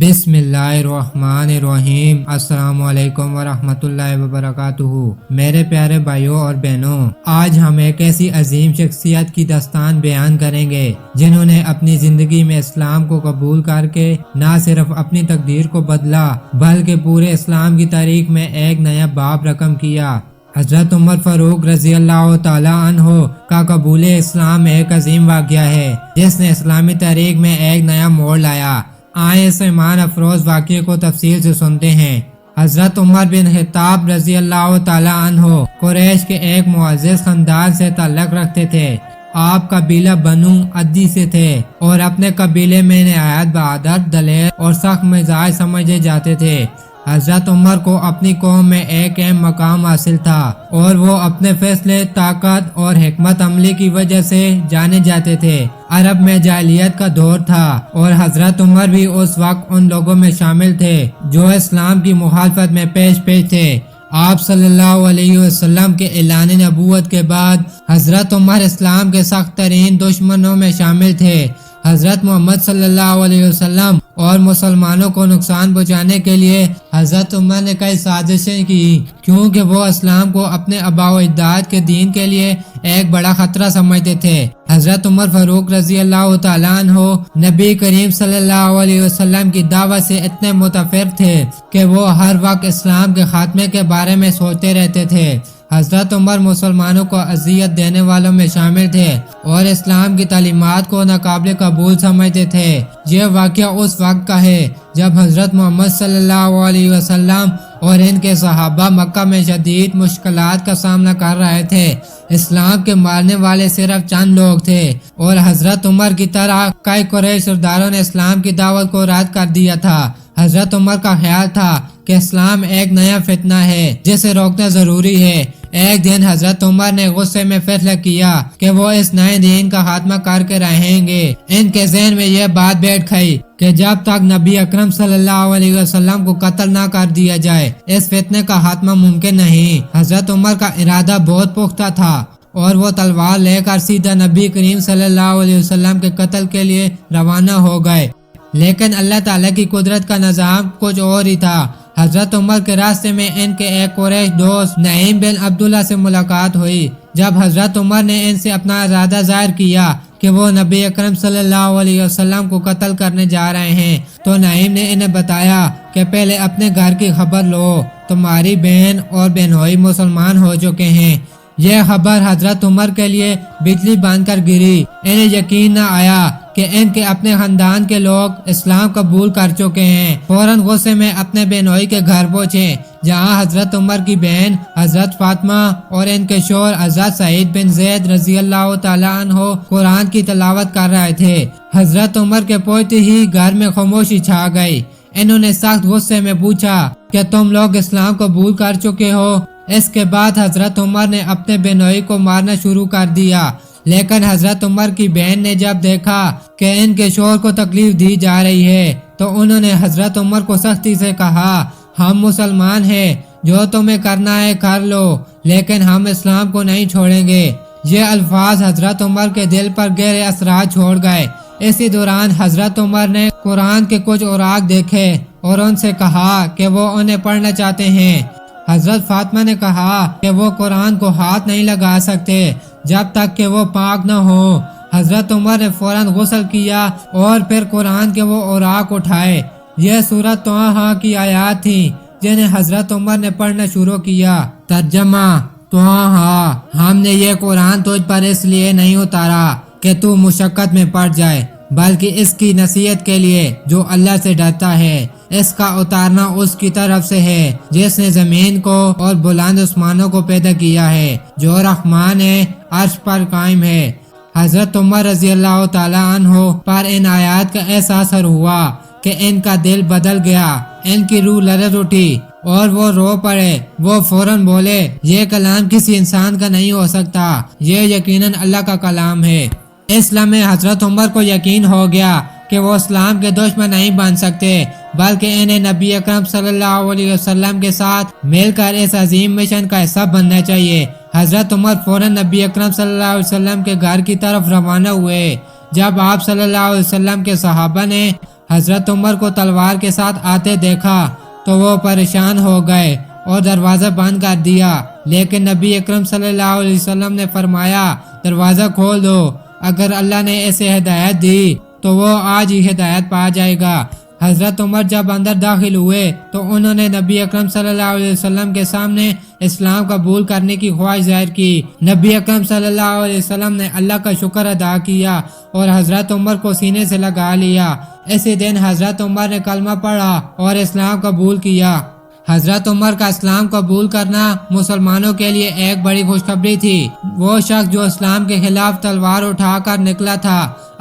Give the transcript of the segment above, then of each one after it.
بسم اللہ الرحمن الرحیم۔ السلام علیکم ورحمۃ اللہ وبرکاتہ۔ میرے پیارے بھائیوں اور بہنوں، آج ہم ایک ایسی عظیم شخصیت کی داستان بیان کریں گے جنہوں نے اپنی زندگی میں اسلام کو قبول کر کے نہ صرف اپنی تقدیر کو بدلا بلکہ پورے اسلام کی تاریخ میں ایک نیا باب رقم کیا۔ حضرت عمر فاروق رضی اللہ تعالی عنہ کا قبول اسلام ایک عظیم واقعہ ہے جس نے اسلامی تاریخ میں ایک نیا موڑ لایا۔ آئیں اس ایمان افروز واقعے کو تفصیل سے سنتے ہیں۔ حضرت عمر بن خطاب رضی اللہ تعالی عنہ قریش کے ایک معزز خاندان سے تعلق رکھتے تھے۔ آپ قبیلہ بنو عدی سے تھے اور اپنے قبیلے میں نہایت بہادر، دلیر اور سخت مزاج سمجھے جاتے تھے۔ حضرت عمر کو اپنی قوم میں ایک اہم مقام حاصل تھا اور وہ اپنے فیصلے، طاقت اور حکمت عملی کی وجہ سے جانے جاتے تھے۔ عرب میں جاہلیت کا دور تھا اور حضرت عمر بھی اس وقت ان لوگوں میں شامل تھے جو اسلام کی مخالفت میں پیش تھے۔ آپ صلی اللہ علیہ وسلم کے اعلان نبوت کے بعد حضرت عمر اسلام کے سخت ترین دشمنوں میں شامل تھے۔ حضرت محمد صلی اللہ علیہ وسلم اور مسلمانوں کو نقصان پہنچانے کے لیے حضرت عمر نے کئی سازشیں کی کیونکہ وہ اسلام کو اپنے آباء و اجداد کے دین کے لیے ایک بڑا خطرہ سمجھتے تھے۔ حضرت عمر فاروق رضی اللہ تعالیٰ عنہ نبی کریم صلی اللہ علیہ وسلم کی دعوت سے اتنے متفق تھے کہ وہ ہر وقت اسلام کے خاتمے کے بارے میں سوچتے رہتے تھے۔ حضرت عمر مسلمانوں کو اذیت دینے والوں میں شامل تھے اور اسلام کی تعلیمات کو ناقابل قبول سمجھتے تھے۔ یہ واقعہ اس وقت کا ہے جب حضرت محمد صلی اللہ علیہ وسلم اور ان کے صحابہ مکہ میں شدید مشکلات کا سامنا کر رہے تھے۔ اسلام کے ماننے والے صرف چند لوگ تھے اور حضرت عمر کی طرح کئی قریش سرداروں نے اسلام کی دعوت کو رد کر دیا تھا۔ حضرت عمر کا خیال تھا کہ اسلام ایک نیا فتنہ ہے جسے روکنا ضروری ہے۔ ایک دن حضرت عمر نے غصے میں فیصلہ کیا کہ وہ اس نئے دین کا خاتمہ کر کے رہیں گے۔ ان کے ذہن میں یہ بات بیٹھ گئی کہ جب تک نبی اکرم صلی اللہ علیہ وسلم کو قتل نہ کر دیا جائے اس فتنے کا خاتمہ ممکن نہیں۔ حضرت عمر کا ارادہ بہت پختہ تھا اور وہ تلوار لے کر سیدھا نبی کریم صلی اللہ علیہ وسلم کے قتل کے لیے روانہ ہو گئے، لیکن اللہ تعالیٰ کی قدرت کا نظام کچھ اور ہی تھا۔ حضرت عمر کے راستے میں ان کے ایک قریش دوست نعیم بن عبداللہ سے ملاقات ہوئی۔ جب حضرت عمر نے ان سے اپنا ارادہ ظاہر کیا کہ وہ نبی اکرم صلی اللہ علیہ وسلم کو قتل کرنے جا رہے ہیں تو نعیم نے انہیں بتایا کہ پہلے اپنے گھر کی خبر لو، تمہاری بہن اور بہنوئی مسلمان ہو چکے ہیں۔ یہ خبر حضرت عمر کے لیے بجلی بن کر گری۔ انہیں یقین نہ آیا کہ ان کے اپنے خاندان کے لوگ اسلام قبول کر چکے ہیں۔ فوراً غصے میں اپنے بہنوئی کے گھر پہنچے جہاں حضرت عمر کی بہن حضرت فاطمہ اور ان کے شوہر حضرت سعید بن زید رضی اللہ تعالی عنہ قرآن کی تلاوت کر رہے تھے۔ حضرت عمر کے پہنچتے ہی گھر میں خاموشی چھا گئی۔ انہوں نے سخت غصے میں پوچھا کہ تم لوگ اسلام قبول کر چکے ہو؟ اس کے بعد حضرت عمر نے اپنے بہنوئی کو مارنا شروع کر دیا، لیکن حضرت عمر کی بہن نے جب دیکھا کہ ان کے شوہر کو تکلیف دی جا رہی ہے تو انہوں نے حضرت عمر کو سختی سے کہا، ہم مسلمان ہیں، جو تمہیں کرنا ہے کر لو، لیکن ہم اسلام کو نہیں چھوڑیں گے۔ یہ الفاظ حضرت عمر کے دل پر گہرے اثرات چھوڑ گئے۔ اسی دوران حضرت عمر نے قرآن کے کچھ اوراق دیکھے اور ان سے کہا کہ وہ انہیں پڑھنا چاہتے ہیں۔ حضرت فاطمہ نے کہا کہ وہ قرآن کو ہاتھ نہیں لگا سکتے جب تک کہ وہ پاک نہ ہو۔ حضرت عمر نے فوراً غسل کیا اور پھر قرآن کے وہ اوراق اٹھائے۔ یہ سورۃ طٰہٰ کی آیات تھیں جنہیں حضرت عمر نے پڑھنا شروع کیا۔ ترجمہ: طٰہٰ، ہم نے یہ قرآن تجھ پر اس لیے نہیں اتارا کہ تو مشقت میں پڑ جائے بلکہ اس کی نصیحت کے لیے جو اللہ سے ڈرتا ہے۔ اس کا اتارنا اس کی طرف سے ہے جس نے زمین کو اور بلند آسمانوں کو پیدا کیا ہے، جو رحمان ہے، عرش پر قائم ہے۔ حضرت عمر رضی اللہ تعالیٰ عنہ پر ان آیات کا ایسا اثر ہوا کہ ان کا دل بدل گیا، ان کی روح لرز اٹھی اور وہ رو پڑے۔ وہ فوراً بولے، یہ کلام کسی انسان کا نہیں ہو سکتا، یہ یقیناً اللہ کا کلام ہے۔ اس لمحے حضرت عمر کو یقین ہو گیا کہ وہ اسلام کے دشمن نہیں بن سکتے بلکہ انہیں نبی اکرم صلی اللہ علیہ وسلم کے ساتھ مل کر اس عظیم مشن کا حصہ بننا چاہیے۔ حضرت عمر فوراً نبی اکرم صلی اللہ علیہ وسلم کے گھر کی طرف روانہ ہوئے۔ جب آپ صلی اللہ علیہ وسلم کے صحابہ نے حضرت عمر کو تلوار کے ساتھ آتے دیکھا تو وہ پریشان ہو گئے اور دروازہ بند کر دیا، لیکن نبی اکرم صلی اللہ علیہ وسلم نے فرمایا دروازہ کھول دو، اگر اللہ نے اسے ہدایت دی تو وہ آج ہی ہدایت پا جائے گا۔ حضرت عمر جب اندر داخل ہوئے تو انہوں نے نبی اکرم صلی اللہ علیہ وسلم کے سامنے اسلام قبول کرنے کی خواہش ظاہر کی۔ نبی اکرم صلی اللہ علیہ وسلم نے اللہ کا شکر ادا کیا اور حضرت عمر کو سینے سے لگا لیا۔ اسی دن حضرت عمر نے کلمہ پڑھا اور اسلام قبول کیا۔ حضرت عمر کا اسلام قبول کرنا مسلمانوں کے لیے ایک بڑی خوشخبری تھی۔ وہ شخص جو اسلام کے خلاف تلوار اٹھا کر نکلا تھا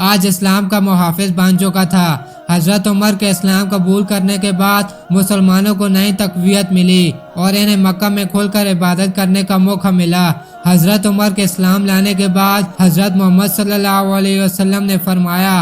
آج اسلام کا محافظ بن چکا تھا۔ حضرت عمر کے اسلام قبول کرنے کے بعد مسلمانوں کو نئی تقویت ملی اور انہیں مکہ میں کھل کر عبادت کرنے کا موقع ملا۔ حضرت عمر کے اسلام لانے کے بعد حضرت محمد صلی اللہ علیہ وسلم نے فرمایا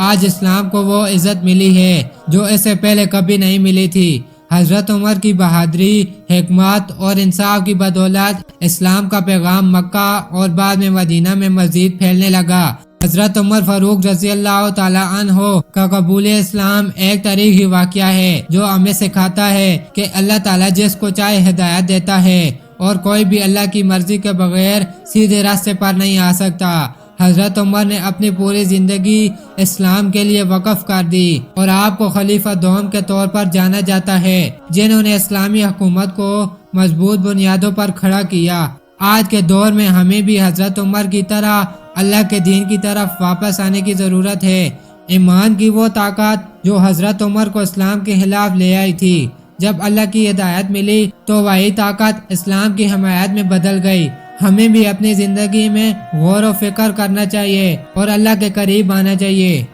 آج اسلام کو وہ عزت ملی ہے جو اس سے پہلے کبھی نہیں ملی تھی۔ حضرت عمر کی بہادری، حکمت اور انصاف کی بدولت اسلام کا پیغام مکہ اور بعد میں مدینہ میں مزید پھیلنے لگا۔ حضرت عمر فاروق رضی اللہ تعالی عنہ کا قبول اسلام ایک تاریخی واقعہ ہے جو ہمیں سکھاتا ہے کہ اللہ تعالی جس کو چاہے ہدایت دیتا ہے اور کوئی بھی اللہ کی مرضی کے بغیر سیدھے راستے پر نہیں آ سکتا۔ حضرت عمر نے اپنی پوری زندگی اسلام کے لیے وقف کر دی اور آپ کو خلیفہ دوم کے طور پر جانا جاتا ہے، جنہوں نے اسلامی حکومت کو مضبوط بنیادوں پر کھڑا کیا۔ آج کے دور میں ہمیں بھی حضرت عمر کی طرح اللہ کے دین کی طرف واپس آنے کی ضرورت ہے۔ ایمان کی وہ طاقت جو حضرت عمر کو اسلام کے خلاف لے آئی تھی، جب اللہ کی ہدایت ملی تو وہی طاقت اسلام کی حمایت میں بدل گئی۔ ہمیں بھی اپنی زندگی میں غور و فکر کرنا چاہیے اور اللہ کے قریب آنا چاہیے۔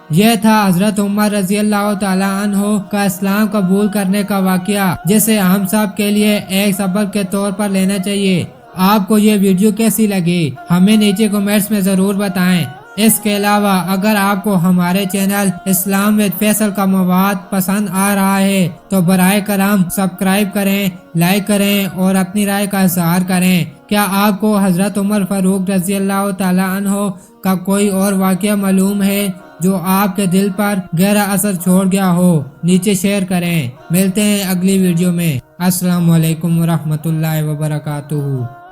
یہ تھا حضرت عمر رضی اللہ تعالی عنہ کا اسلام قبول کرنے کا واقعہ، جسے ہم سب کے لیے ایک سبق کے طور پر لینا چاہیے۔ آپ کو یہ ویڈیو کیسی لگی ہمیں نیچے کمنٹس میں ضرور بتائیں۔ اس کے علاوہ اگر آپ کو ہمارے چینل اسلام وتھ فیصل کا مواد پسند آ رہا ہے تو براہ کرم سبسکرائب کریں، لائک کریں اور اپنی رائے کا اظہار کریں۔ کیا آپ کو حضرت عمر فاروق رضی اللہ تعالی عنہ کا کوئی اور واقعہ معلوم ہے جو آپ کے دل پر گہرا اثر چھوڑ گیا ہو؟ نیچے شیئر کریں۔ ملتے ہیں اگلی ویڈیو میں۔ السلام علیکم ورحمۃ اللہ وبرکاتہ۔